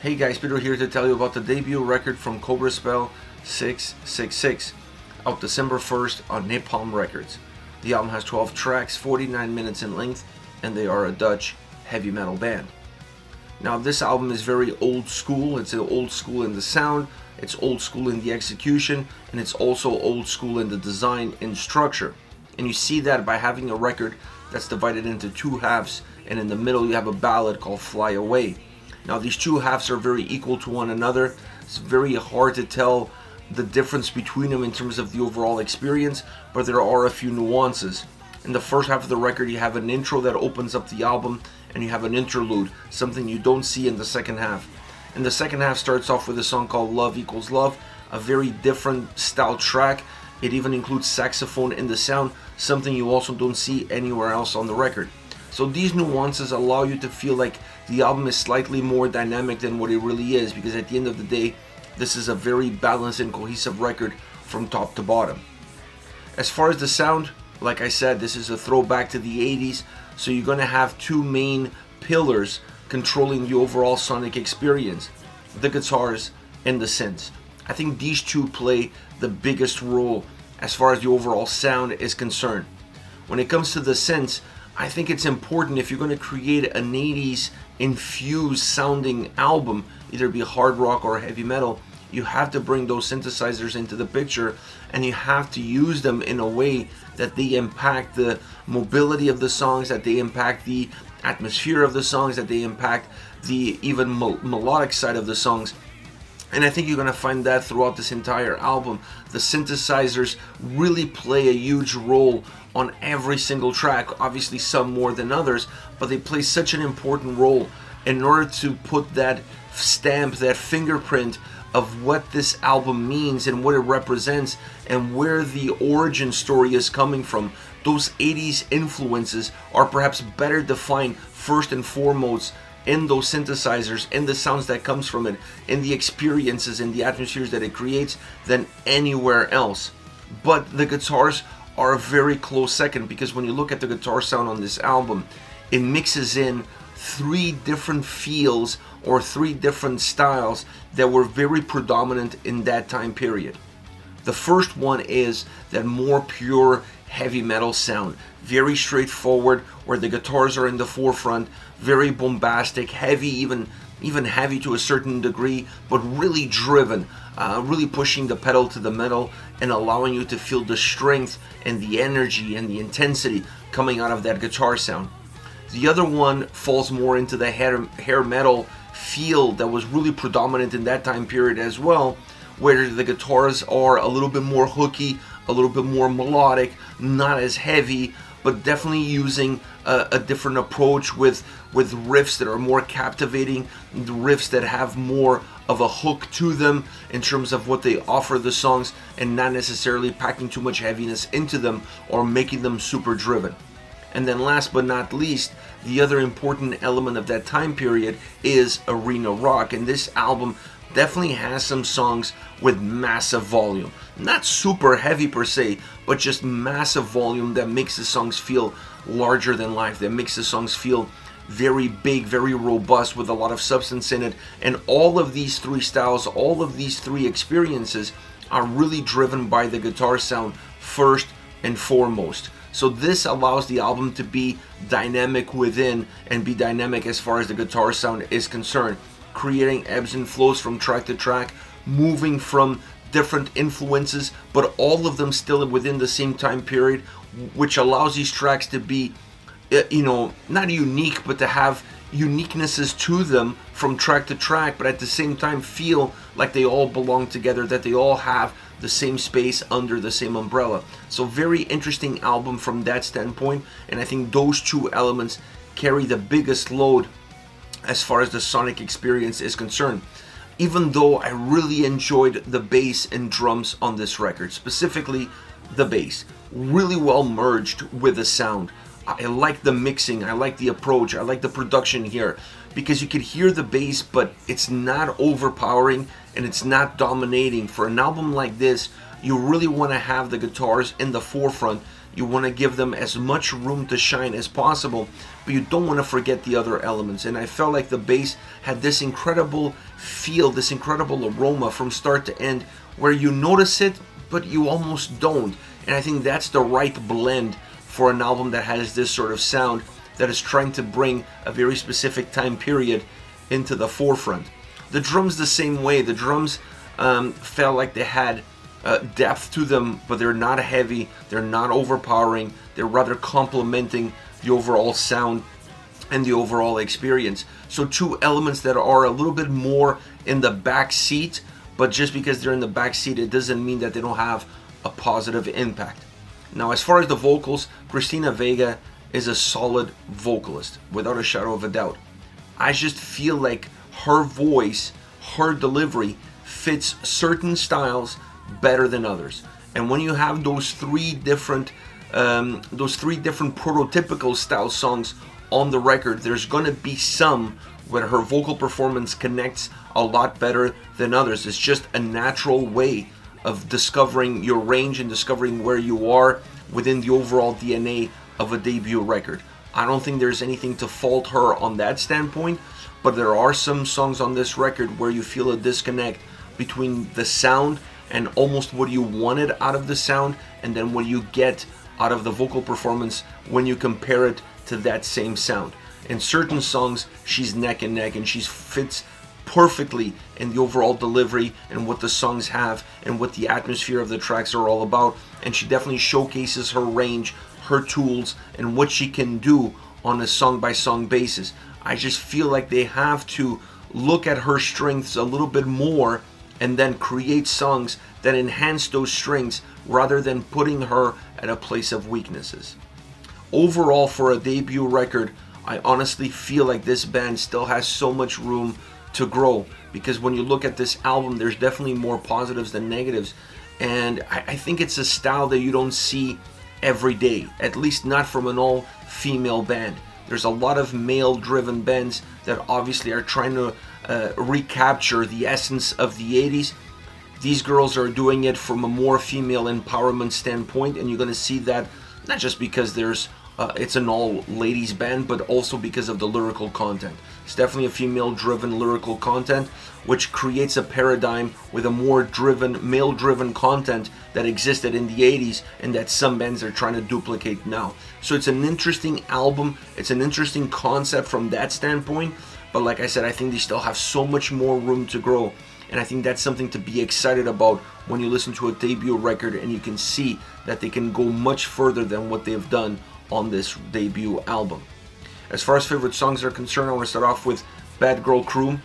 Hey guys, Peter here to tell you about the debut record from Cobra spell 666, out December 1st on Napalm Records. The album has 12 tracks, 49 minutes in length, and they are a Dutch heavy metal band. Now this album is very old school. It's old school in the sound, it's old school in the execution, and it's also old school in the design and structure. And you see that by having a record that's divided into two halves, and in the middle you have a ballad called Fly Away. Now these two halves are very equal to one another. It's very hard to tell the difference between them in terms of the overall experience, but there are a few nuances. In the first half of the record you have an intro that opens up the album, and you have an interlude, something you don't see in the second half. And the second half starts off with a song called Love Equals Love, a very different style track. It even includes saxophone in the sound, something you also don't see anywhere else on the record. So these nuances allow you to feel like the album is slightly more dynamic than what it really is, because at the end of the day, this is a very balanced and cohesive record from top to bottom. As far as the sound, like I said, this is a throwback to the 80s, so you're going to have two main pillars controlling the overall sonic experience: the guitars and the synths. I think these two play the biggest role as far as the overall sound is concerned. When it comes to the synths, I think it's important, if you're going to create an 80s infused sounding album, either be hard rock or heavy metal, you have to bring those synthesizers into the picture, and you have to use them in a way that they impact the mobility of the songs, that they impact the atmosphere of the songs, that they impact the even melodic side of the songs. And I think you're going to find that throughout this entire album. The synthesizers really play a huge role on every single track, obviously some more than others, but they play such an important role in order to put that stamp, that fingerprint of what this album means and what it represents and where the origin story is coming from. Those 80s influences are perhaps better defined first and foremost in those synthesizers, in the sounds that comes from it, in the experiences and the atmospheres that it creates, than anywhere else. But the guitars are a very close second, because when you look at the guitar sound on this album, it mixes in three different feels or three different styles that were very predominant in that time period. The first one is that more pure heavy metal sound, very straightforward, where the guitars are in the forefront, very bombastic, heavy, even heavy to a certain degree, but really driven, really pushing the pedal to the metal and allowing you to feel the strength and the energy and the intensity coming out of that guitar sound. The other one falls more into the hair metal feel that was really predominant in that time period as well, where the guitars are a little bit more hooky, a little bit more melodic, not as heavy, but definitely using a different approach with riffs that are more captivating, riffs that have more of a hook to them in terms of what they offer the songs, and not necessarily packing too much heaviness into them or making them super driven. And then last but not least, the other important element of that time period is arena rock, and this album definitely has some songs with massive volume. Not super heavy per se, but just massive volume that makes the songs feel larger than life, that makes the songs feel very big, very robust, with a lot of substance in it. And all of these three styles, all of these three experiences are really driven by the guitar sound first and foremost. So this allows the album to be dynamic within and be dynamic as far as the guitar sound is concerned, creating ebbs and flows from track to track, moving from different influences, but all of them still within the same time period, which allows these tracks to be, not unique, but to have uniquenesses to them from track to track, but at the same time feel like they all belong together, that they all have the same space under the same umbrella. So very interesting album from that standpoint, and I think those two elements carry the biggest load as far as the sonic experience is concerned. Even though I really enjoyed the bass and drums on this record, specifically the bass, really well merged with the sound. I like the mixing, I like the approach, I like the production here, because you could hear the bass, but it's not overpowering and it's not dominating. For an album like this, you really want to have the guitars in the forefront You want to give them as much room to shine as possible, but you don't want to forget the other elements. And I felt like the bass had this incredible feel, this incredible aroma from start to end, where you notice it, but you almost don't. And I think that's the right blend for an album that has this sort of sound, that is trying to bring a very specific time period into the forefront. The drums the same way. The drums felt like they had depth to them, but they're not heavy, they're not overpowering, they're rather complementing the overall sound and the overall experience. So two elements that are a little bit more in the back seat, but just because they're in the back seat, it doesn't mean that they don't have a positive impact. Now, as far as the vocals, Christina Vega is a solid vocalist, without a shadow of a doubt. I just feel like her voice, her delivery fits certain styles better than others. And when you have those three different prototypical style songs on the record, there's going to be some where her vocal performance connects a lot better than others. It's just a natural way of discovering your range and discovering where you are within the overall DNA of a debut record. I don't think there's anything to fault her on that standpoint, but there are some songs on this record where you feel a disconnect between the sound and almost what you wanted out of the sound, and then what you get out of the vocal performance when you compare it to that same sound. In certain songs, she's neck and neck, and she fits perfectly in the overall delivery and what the songs have and what the atmosphere of the tracks are all about. And she definitely showcases her range, her tools, and what she can do on a song-by-song basis. I just feel like they have to look at her strengths a little bit more and then create songs that enhance those strengths rather than putting her at a place of weaknesses. Overall, for a debut record, I honestly feel like this band still has so much room to grow, because when you look at this album, there's definitely more positives than negatives, and I think it's a style that you don't see every day, at least not from an all-female band. There's a lot of male-driven bands that obviously are trying to recapture the essence of the 80s. These girls are doing it from a more female empowerment standpoint, and you're going to see that not just because it's an all-ladies band, but also because of the lyrical content. It's definitely a female-driven lyrical content, which creates a paradigm with a more male-driven content that existed in the 80s and that some bands are trying to duplicate now. So it's an interesting album, it's an interesting concept from that standpoint, but like I said, I think they still have so much more room to grow, and I think that's something to be excited about when you listen to a debut record and you can see that they can go much further than what they've done on this debut album. As far as favorite songs are concerned, I want to start off with Bad Girl Crew.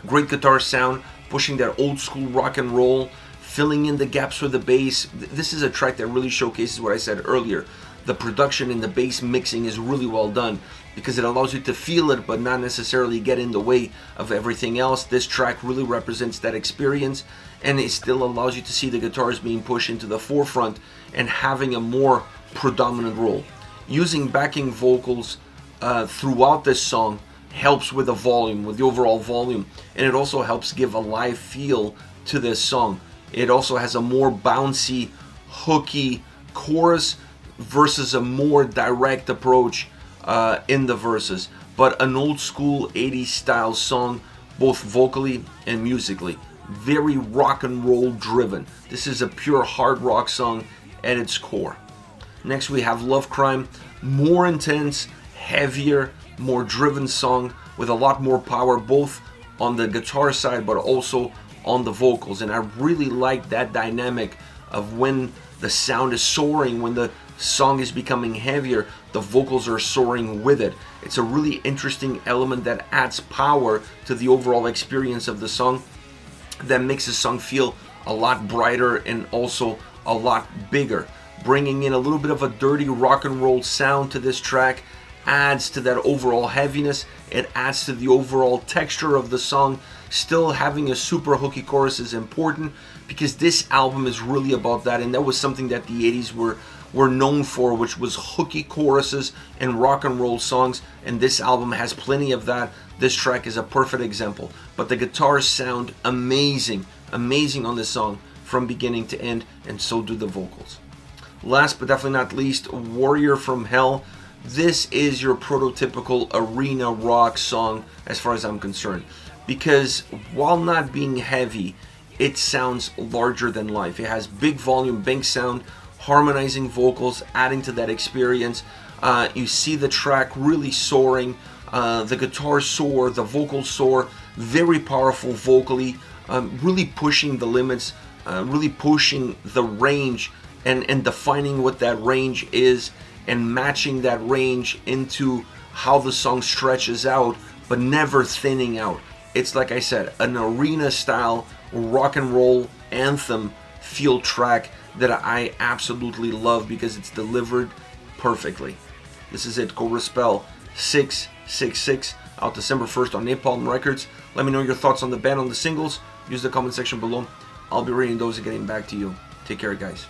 Great guitar sound, pushing that old school rock and roll, filling in the gaps with the bass. This is a track that really showcases what I said earlier. The production and the bass mixing is really well done because it allows you to feel it but not necessarily get in the way of everything else. This track really represents that experience, and it still allows you to see the guitars being pushed into the forefront and having a more predominant role. Using backing vocals throughout this song helps with the volume, with the overall volume, and it also helps give a live feel to this song. It also has a more bouncy, hooky chorus versus a more direct approach in the verses, but an old school 80s style song, both vocally and musically. Very rock and roll driven. This is a pure hard rock song at its core. Next we have Love Crime, more intense, heavier, more driven song with a lot more power both on the guitar side but also on the vocals, and I really like that dynamic of when the sound is soaring, when the song is becoming heavier, the vocals are soaring with it. It's a really interesting element that adds power to the overall experience of the song, that makes the song feel a lot brighter and also a lot bigger. Bringing in a little bit of a dirty rock and roll sound to this track adds to that overall heaviness. It adds to the overall texture of the song. Still having a super hooky chorus is important because this album is really about that, and that was something that the 80s were known for, which was hooky choruses and rock and roll songs, and this album has plenty of that. This track is a perfect example, but the guitars sound amazing on this song from beginning to end, and so do the vocals. Last but definitely not least, Warrior from Hell. This is your prototypical arena rock song as far as I'm concerned, because while not being heavy, it sounds larger than life. It has big volume, big sound, harmonizing vocals, adding to that experience. You see the track really soaring, the guitar soar, the vocals soar, very powerful vocally, really pushing the limits, really pushing the range and defining what that range is, and matching that range into how the song stretches out, but never thinning out. It's, like I said, an arena style rock and roll anthem feel track that I absolutely love because it's delivered perfectly. This is it, Cobra Spell 666, out December 1st on Napalm Records. Let me know your thoughts on the band, on the singles. Use the comment section below. I'll be reading those and getting back to you. Take care, guys.